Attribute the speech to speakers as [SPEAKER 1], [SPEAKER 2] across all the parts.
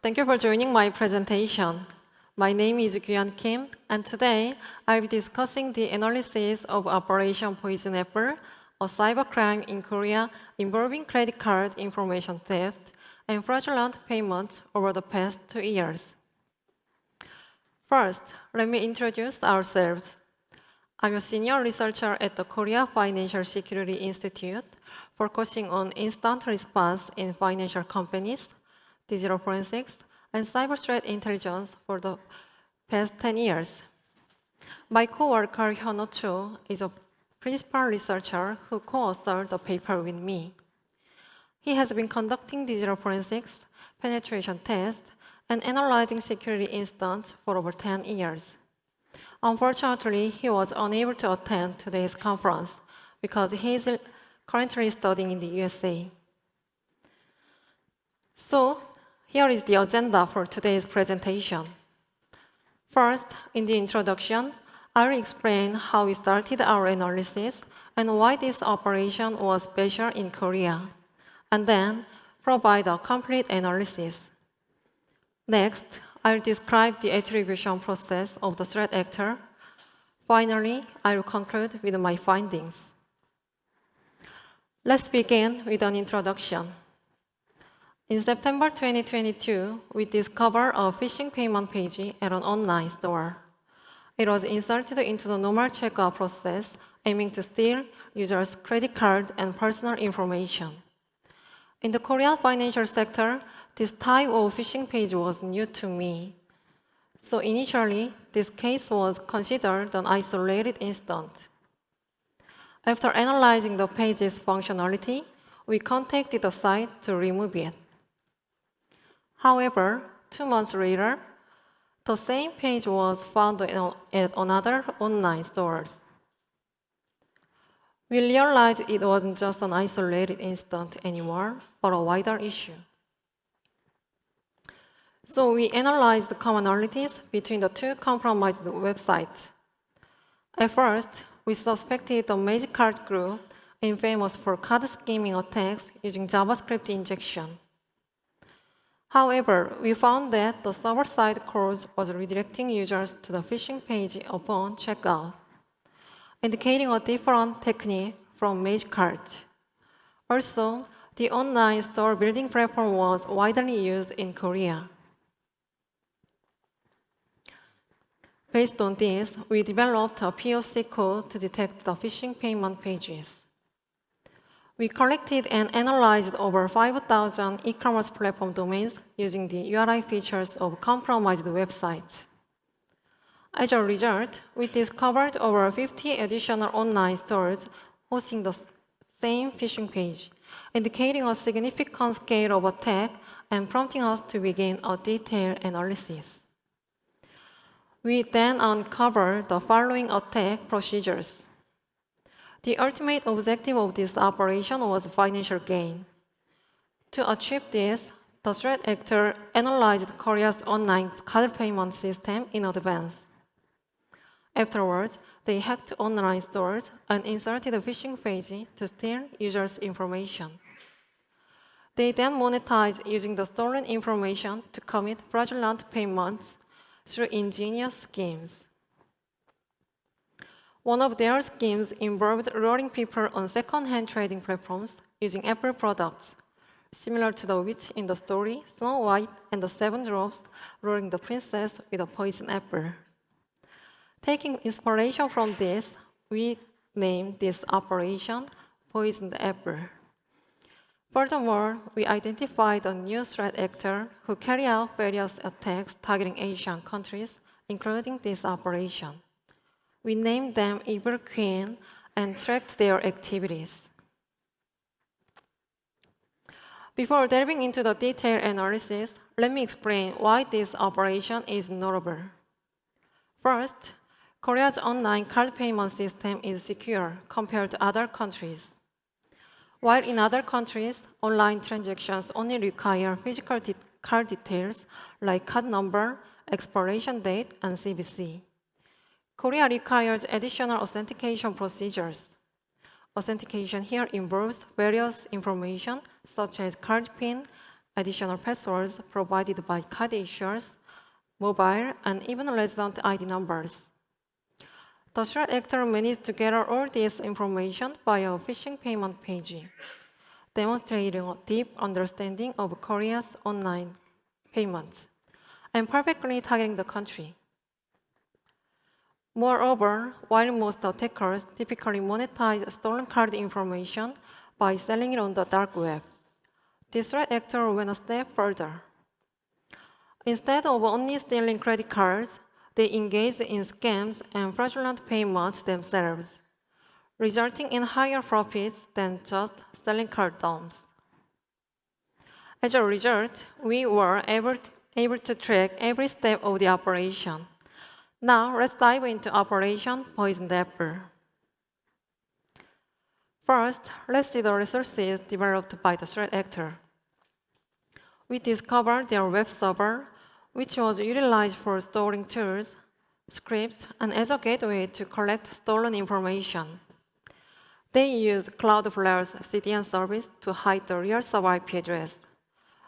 [SPEAKER 1] Thank you for joining my presentation. My name is Gyan Kim, and today I'll be discussing the analysis of Operation PoisonedApple, a cybercrime in Korea involving credit card information theft and fraudulent payments over the past 2 years. First, let me introduce ourselves. I'm a senior researcher at the Korea Financial Security Institute, focusing on instant response in financial companies, digital forensics, and cyber threat intelligence for the past 10 years. My coworker Hyunho Cho is a principal researcher who co-authored the paper with me. He has been conducting digital forensics, penetration tests, and analyzing security incidents for over 10 years. Unfortunately, he was unable to attend today's conference because he is currently studying in the USA. So, here is the agenda for today's presentation. First, in the introduction, I will explain how we started our analysis and why this operation was special in Korea, and then provide a complete analysis. Next, I'll describe the attribution process of the threat actor. Finally, I will conclude with my findings. Let's begin with an introduction. In September 2022, we discovered a phishing payment page at an online store. It was inserted into the normal checkout process, aiming to steal users' credit card and personal information. In the Korean financial sector, this type of phishing page was new to me. So initially, this case was considered an isolated incident. After analyzing the page's functionality, we contacted the site to remove it. However, 2 months later, the same page was found at another online store. We realized it wasn't just an isolated incident anymore, but a wider issue. So we analyzed the commonalities between the two compromised websites. At first, we suspected the Magic Card group, infamous for card skimming attacks using JavaScript injection. However, we found that the server-side code was redirecting users to the phishing page upon checkout, indicating a different technique from Magic Card. Also, the online store building platform was widely used in Korea. Based on this, we developed a POC code to detect the phishing payment pages. We collected and analyzed over 5,000 e-commerce platform domains using the URI features of compromised websites. As a result, we discovered over 50 additional online stores hosting the same phishing page, indicating a significant scale of attack and prompting us to begin a detailed analysis. We then uncovered the following attack procedures. The ultimate objective of this operation was financial gain. To achieve this, the threat actor analyzed Korea's online card payment system in advance. Afterwards, they hacked online stores and inserted a phishing page to steal users' information. They then monetized using the stolen information to commit fraudulent payments through ingenious schemes. One of their schemes involved luring people on second-hand trading platforms using Apple products, similar to the witch in the story Snow White and the 7 Dwarfs luring the princess with a poison apple. Taking inspiration from this, we named this operation PoisonedApple. Furthermore, we identified a new threat actor who carried out various attacks targeting Asian countries, including this operation. We named them Evil Queen and tracked their activities. Before delving into the detailed analysis, let me explain why this operation is notable. First, Korea's online card payment system is secure compared to other countries. While in other countries, online transactions only require physical card details like card number, expiration date, and CVC. Korea requires additional authentication procedures. Authentication here involves various information such as card PIN, additional passwords provided by card issuers, mobile, and even resident ID numbers. The threat actor managed to gather all this information via a phishing payment page, demonstrating a deep understanding of Korea's online payments and perfectly targeting the country. Moreover, while most attackers typically monetize stolen card information by selling it on the dark web, this threat actor went a step further. Instead of only stealing credit cards, they engaged in scams and fraudulent payments themselves, resulting in higher profits than just selling card dumps. As a result, we were able to track every step of the operation. Now, let's dive into Operation PoisonedApple. First, let's see the resources developed by the threat actor. We discovered their web server, which was utilized for storing tools, scripts, and as a gateway to collect stolen information. They used Cloudflare's CDN service to hide the real server IP address,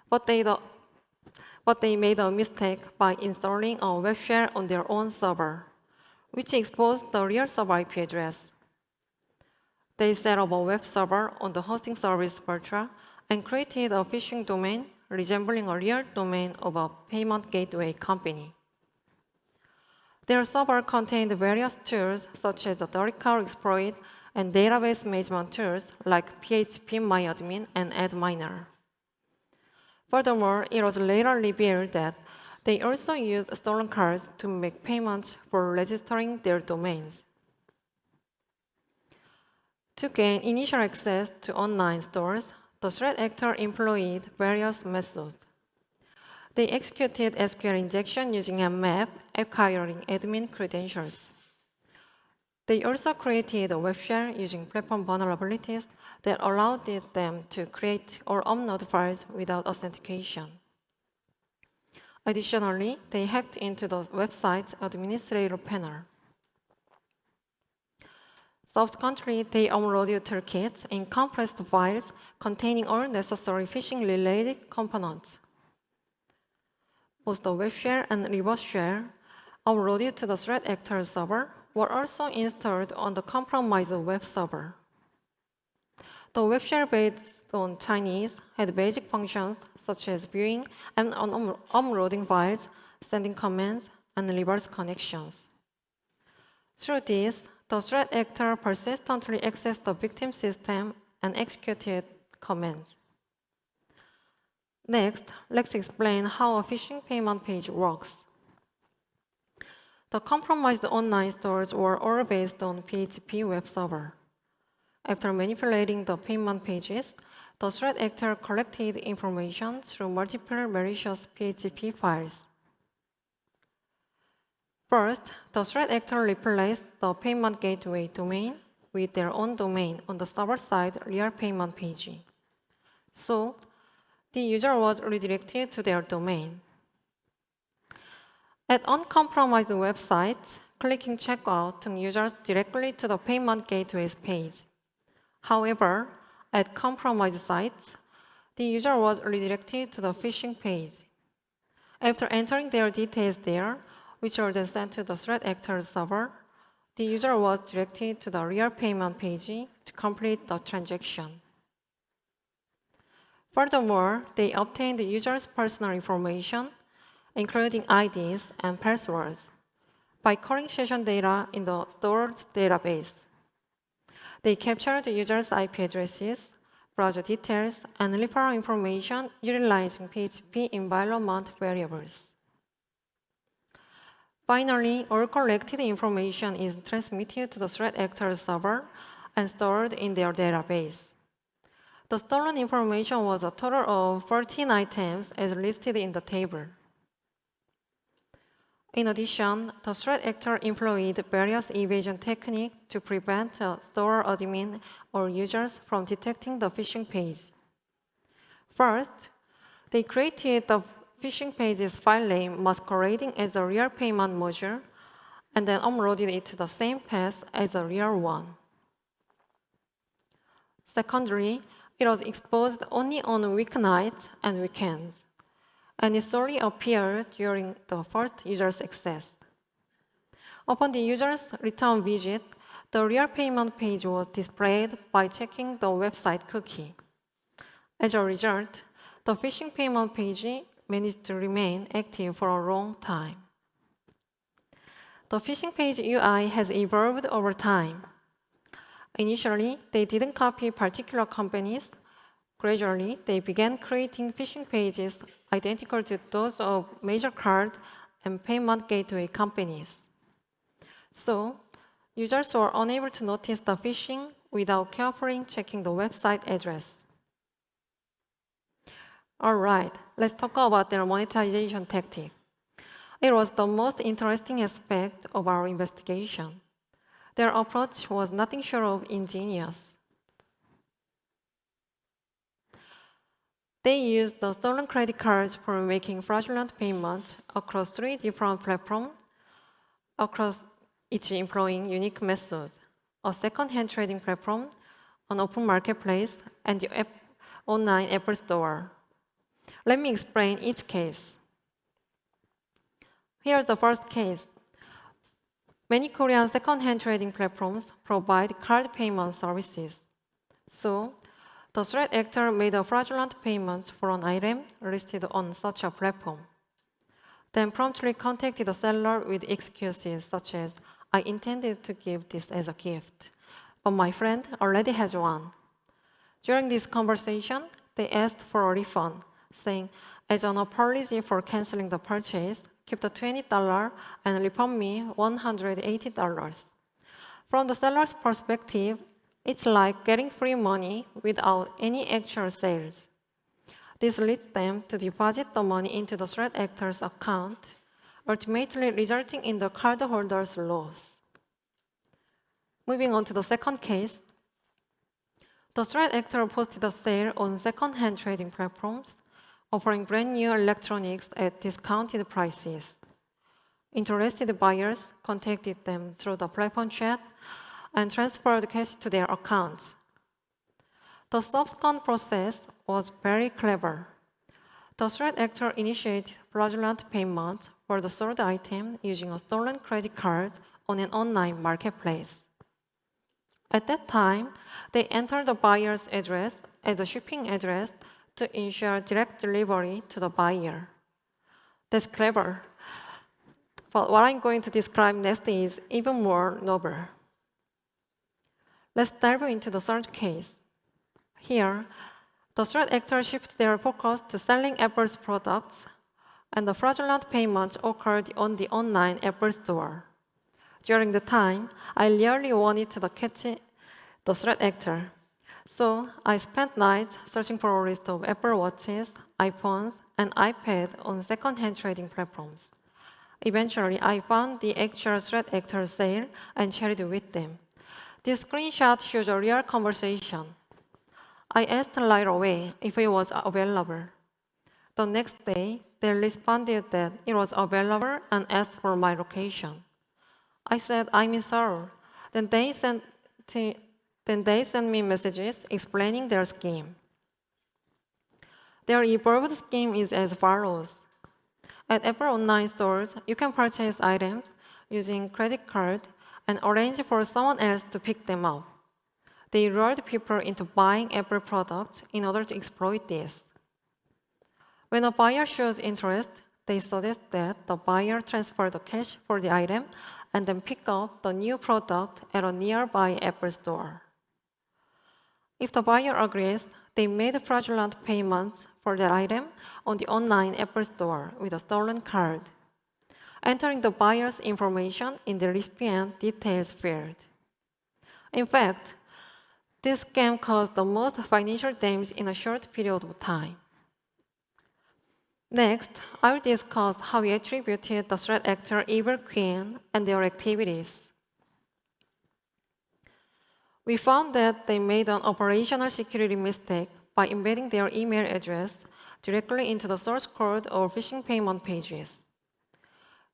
[SPEAKER 1] but they made a mistake by installing a web shell on their own server, which exposed the real server IP address. They set up a web server on the hosting service Virtua and created a phishing domain resembling a real domain of a payment gateway company. Their server contained various tools such as the dirty card exploit and database management tools like phpMyAdmin and AdMiner. Furthermore, it was later revealed that they also used stolen cards to make payments for registering their domains. To gain initial access to online stores, the threat actor employed various methods. They executed SQL injection using a map, acquiring admin credentials. They also created a web shell using platform vulnerabilities that allowed them to create or upload files without authentication. Additionally, they hacked into the website's administrator panel. Subsequently, they uploaded toolkits in compressed files containing all necessary phishing-related components. Both the web shell and reverse shell uploaded to the threat actor server were also installed on the compromised web server. The web shell based on Chinese had basic functions such as viewing and uploading files, sending commands, and reverse connections. Through this, the threat actor persistently accessed the victim system and executed commands. Next, let's explain how a phishing payment page works. The compromised online stores were all based on PHP web server. After manipulating the payment pages, the threat actor collected information through multiple malicious PHP files. First, the threat actor replaced the payment gateway domain with their own domain on the server-side real payment page. So, the user was redirected to their domain. At uncompromised websites, clicking checkout took users directly to the payment gateway's page. However, at compromised sites, the user was redirected to the phishing page. After entering their details there, which were then sent to the threat actor's server, the user was directed to the real payment page to complete the transaction. Furthermore, they obtained the user's personal information, including IDs and passwords, by calling session data in the stored database. They captured the user's IP addresses, browser details, and referral information utilizing PHP environment variables. Finally, all collected information is transmitted to the threat actor's server and stored in their database. The stolen information was a total of 14 items as listed in the table. In addition, the threat actor employed various evasion techniques to prevent a store admin or users from detecting the phishing page. First, they created the phishing page's file name masquerading as a real payment module and then uploaded it to the same path as a real one. Secondly, It was exposed only on weeknights and weekends, and it solely appeared during the first user's access. Upon the user's return visit, the real payment page was displayed by checking the website cookie. As a result, the phishing payment page managed to remain active for a long time. The phishing page UI has evolved over time. Initially, they didn't copy particular companies. Gradually, they began creating phishing pages identical to those of major card and payment gateway companies. So, users were unable to notice the phishing without carefully checking the website address. All right, let's talk about their monetization tactic. It was the most interesting aspect of our investigation. Their approach was nothing short of ingenious. They used the stolen credit cards for making fraudulent payments across 3 different platforms, across each employing unique methods: a second-hand trading platform, an open marketplace, and the online Apple Store. Let me explain each case. Here's the first case. Many Korean second-hand trading platforms provide card payment services. So, the threat actor made a fraudulent payment for an item listed on such a platform, then promptly contacted the seller with excuses such as, "I intended to give this as a gift, but my friend already has one." During this conversation, they asked for a refund, saying, "As an apology for canceling the purchase, keep the $20 and refund me $180. From the seller's perspective, it's like getting free money without any actual sales. This leads them to deposit the money into the threat actor's account, ultimately resulting in the cardholder's loss. Moving on to the second case, the threat actor posted a sale on second-hand trading platforms, offering brand new electronics at discounted prices. Interested buyers contacted them through the platform chat and transferred cash to their accounts. The subsequent process was very clever. The threat actor initiated fraudulent payment for the sold item using a stolen credit card on an online marketplace. At that time, they entered the buyer's address as a shipping address to ensure direct delivery to the buyer. That's clever. But what I'm going to describe next is even more novel. Let's delve into the third case. Here, the threat actor shifted their focus to selling Apple's products, and the fraudulent payments occurred on the online Apple Store. During the time, I really wanted to catch the threat actor. So I spent nights searching for a list of Apple Watches, iPhones, and iPad on second-hand trading platforms. Eventually, I found the actual threat actor's sale and chatted with them. This screenshot shows a real conversation. I asked right away if it was available. The next day, they responded that it was available and asked for my location. I said, "I'm in Seoul." Then they sent me messages explaining their scheme. Their evolved scheme is as follows. At Apple online stores, you can purchase items using credit card and arrange for someone else to pick them up. They lured people into buying Apple products in order to exploit this. When a buyer shows interest, they suggest that the buyer transfer the cash for the item and then pick up the new product at a nearby Apple store. If the buyer agrees, they made fraudulent payments for that item on the online Apple Store with a stolen card, entering the buyer's information in the recipient details field. In fact, this scam caused the most financial damage in a short period of time. Next, I will discuss how we attributed the threat actor Evil Queen and their activities. We found that they made an operational security mistake by embedding their email address directly into the source code of phishing payment pages.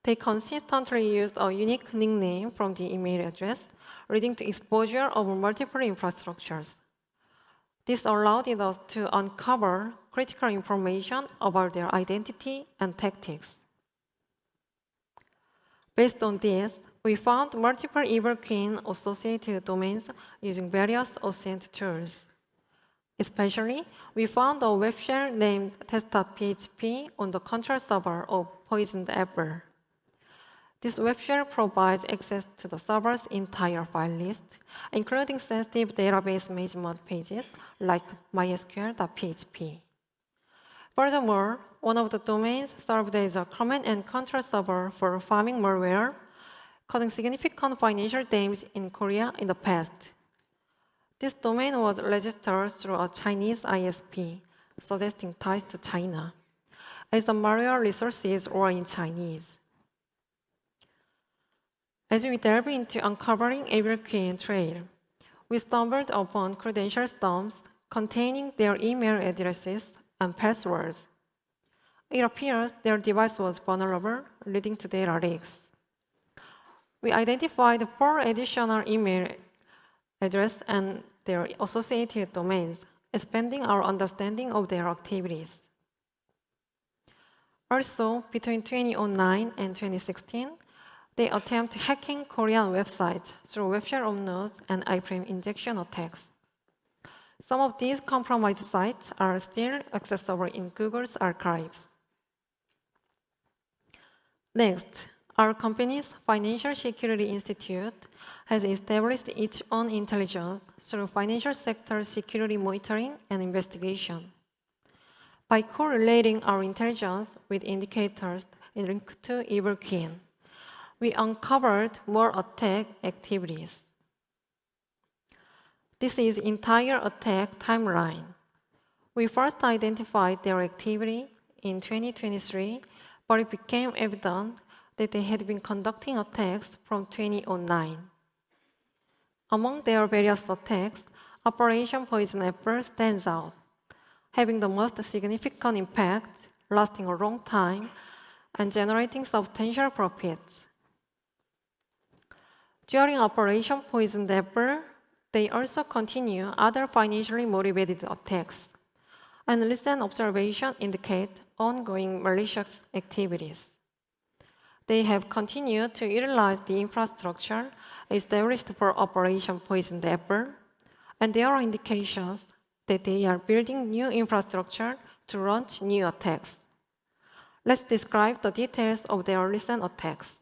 [SPEAKER 1] They consistently used a unique nickname from the email address, leading to exposure of multiple infrastructures. This allowed us to uncover critical information about their identity and tactics. Based on this, we found multiple evil queen-associated domains using various OSINT tools. Especially, we found a web shell named test.php on the control server of PoisonedApple. This web shell provides access to the server's entire file list, including sensitive database management pages like mysql.php. Furthermore, one of the domains served as a command and control server for farming malware, causing significant financial damage in Korea in the past. This domain was registered through a Chinese ISP, suggesting ties to China, as the malware resources were in Chinese. As we delve into uncovering evil queen trail, we stumbled upon credential dumps containing their email addresses and passwords. It appears their device was vulnerable, leading to data leaks. We identified 4 additional email addresses and their associated domains, expanding our understanding of their activities. Also, between 2009 and 2016, they attempt hacking Korean websites through web shell uploads and iframe injection attacks. Some of these compromised sites are still accessible in Google's archives. Next, our company's Financial Security Institute has established its own intelligence through financial sector security monitoring and investigation. By correlating our intelligence with indicators linked to evil queen, we uncovered more attack activities. This is entire attack timeline. We first identified their activity in 2023, but it became evident that they had been conducting attacks from 2009. Among their various attacks, Operation PoisonedApple stands out, having the most significant impact, lasting a long time, and generating substantial profits. During Operation PoisonedApple, they also continue other financially motivated attacks, and recent observations indicate ongoing malicious activities. They have continued to utilize the infrastructure established for Operation PoisonedApple, and there are indications that they are building new infrastructure to launch new attacks. Let's describe the details of their recent attacks.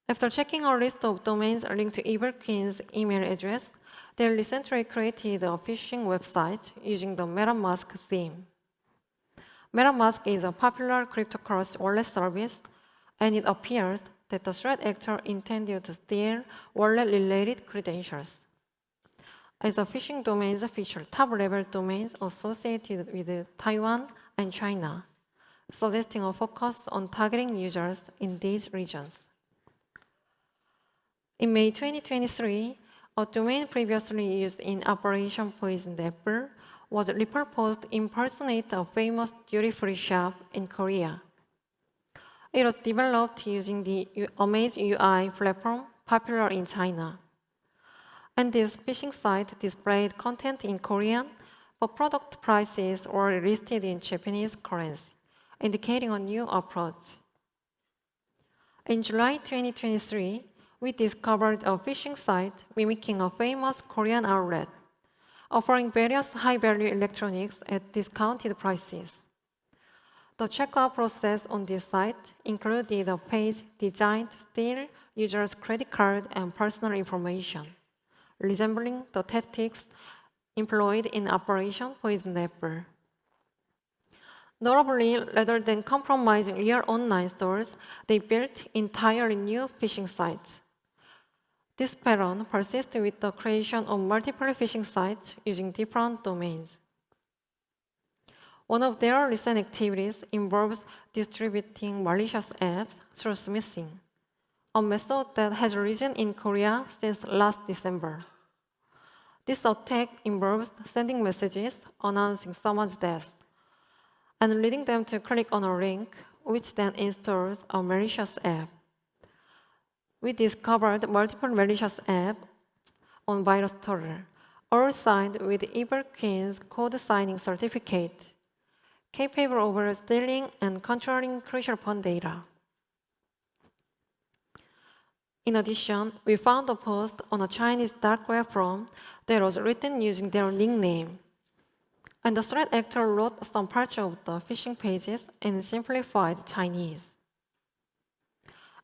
[SPEAKER 1] After checking a list of domains linked to Evil Queen's email address, they recently created a phishing website using the MetaMask theme. MetaMask is a popular cryptocurrency wallet service, and it appears that the threat actor intended to steal wallet-related credentials. As the phishing domains feature top-level domains associated with Taiwan and China, suggesting a focus on targeting users in these regions. In May 2023, a domain previously used in Operation PoisonedApple was repurposed to impersonate a famous duty-free shop in Korea. It was developed using the Amaze UI platform popular in China. And this phishing site displayed content in Korean, but product prices were listed in Japanese currency, indicating a new approach. In July 2023, we discovered a phishing site mimicking a famous Korean outlet, offering various high-value electronics at discounted prices. The checkout process on this site included a page designed to steal users' credit card and personal information, resembling the tactics employed in Operation PoisonedApple. Notably, rather than compromising real online stores, they built entirely new phishing sites. This pattern persists with the creation of multiple phishing sites using different domains. One of their recent activities involves distributing malicious apps through smishing, a method that has risen in Korea since last December. This attack involves sending messages announcing someone's death and leading them to click on a link, which then installs a malicious app. We discovered multiple malicious apps on VirusTotal, all signed with Evergreen's code signing certificate, capable of stealing and controlling crucial phone data. In addition, we found a post on a Chinese dark web forum that was written using their nickname. And the threat actor wrote some parts of the phishing pages in simplified Chinese.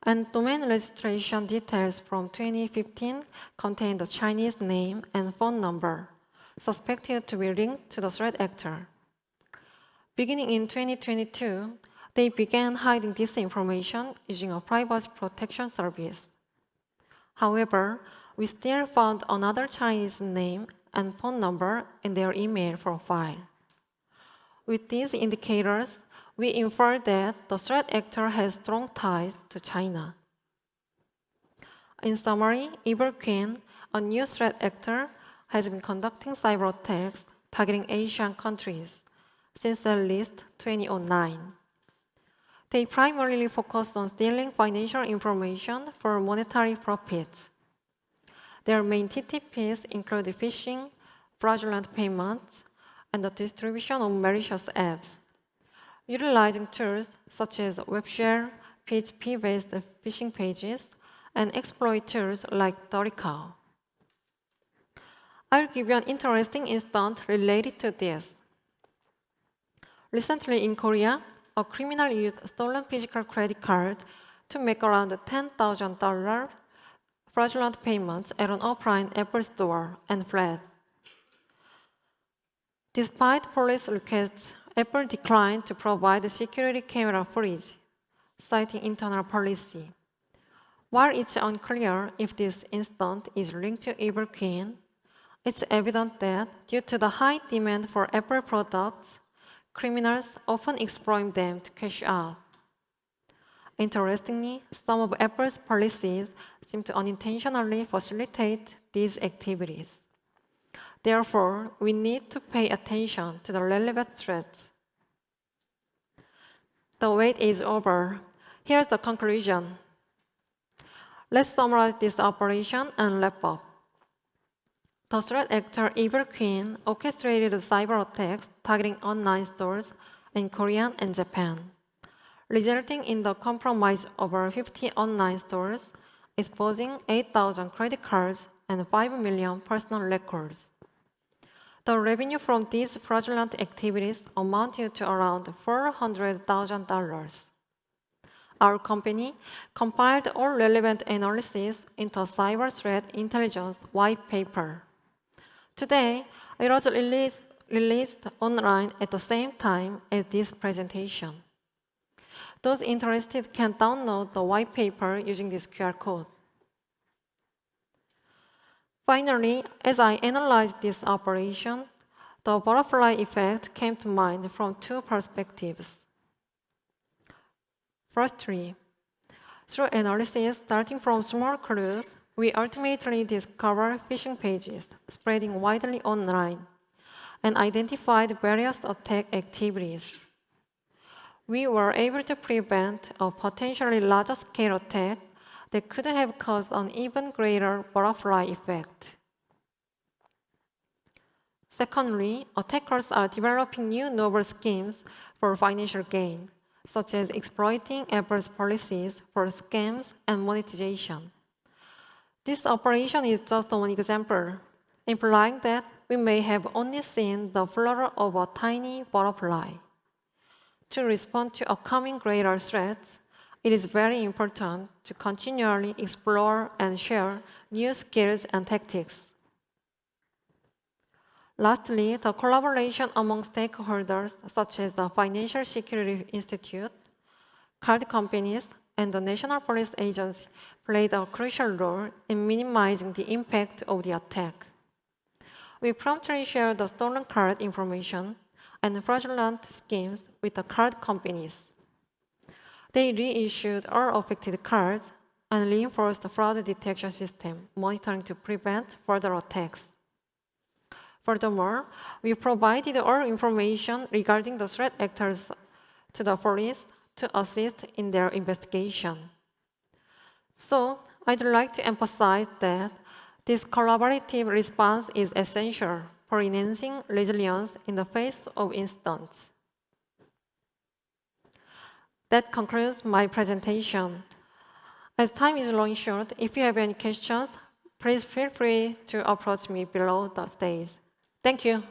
[SPEAKER 1] And domain registration details from 2015 contain the Chinese name and phone number, suspected to be linked to the threat actor. Beginning in 2022, they began hiding this information using a privacy protection service. However, we still found another Chinese name and phone number in their email profile. With these indicators, we infer that the threat actor has strong ties to China. In summary, Evergreen, a new threat actor, has been conducting cyber attacks targeting Asian countries since at least 2009. They primarily focus on stealing financial information for monetary profits. Their main TTPs include phishing, fraudulent payments, and the distribution of malicious apps. Utilizing tools such as WebShare, PHP-based phishing pages, and exploit tools like Dorical. I'll give you an interesting instance related to this. Recently in Korea, a criminal used a stolen physical credit card to make around $10,000 fraudulent payments at an offline Apple store and fled. Despite police requests, Apple declined to provide security camera footage, citing internal policy. While it's unclear if this instance is linked to Evergreen, it's evident that due to the high demand for Apple products, criminals often exploit them to cash out. Interestingly, some of Apple's policies seem to unintentionally facilitate these activities. Therefore, we need to pay attention to the relevant threats. The wait is over. Here's the conclusion. Let's summarize this operation and wrap up. The threat actor Evergreen orchestrated cyber attacks targeting online stores in Korea and Japan, resulting in the compromise of over 50 online stores, exposing 8,000 credit cards and 5 million personal records. The revenue from these fraudulent activities amounted to around $400,000. Our company compiled all relevant analysis into a cyber threat intelligence white paper. Today, it was released online at the same time as this presentation. Those interested can download the white paper using this QR code. Finally, as I analyzed this operation, the butterfly effect came to mind from two perspectives. Firstly, through analysis starting from small clues, we ultimately discovered phishing pages spreading widely online and identified various attack activities. We were able to prevent a potentially larger scale attack that could have caused an even greater butterfly effect. Secondly, attackers are developing new novel schemes for financial gain, such as exploiting Apple's policies for scams and monetization. This operation is just one example, implying that we may have only seen the flutter of a tiny butterfly. To respond to upcoming greater threats, it is very important to continually explore and share new skills and tactics. Lastly, the collaboration among stakeholders such as the Financial Security Institute, card companies, and the National Police Agency played a crucial role in minimizing the impact of the attack. We promptly shared the stolen card information and fraudulent schemes with the card companies. They reissued all affected cards and reinforced the fraud detection system, monitoring to prevent further attacks. Furthermore, we provided all information regarding the threat actors to the police to assist in their investigation. So, I'd like to emphasize that This collaborative response is essential for enhancing resilience in the face of incidents. That concludes my presentation. As time is running short, if you have any questions, please feel free to approach me below the stage. Thank you.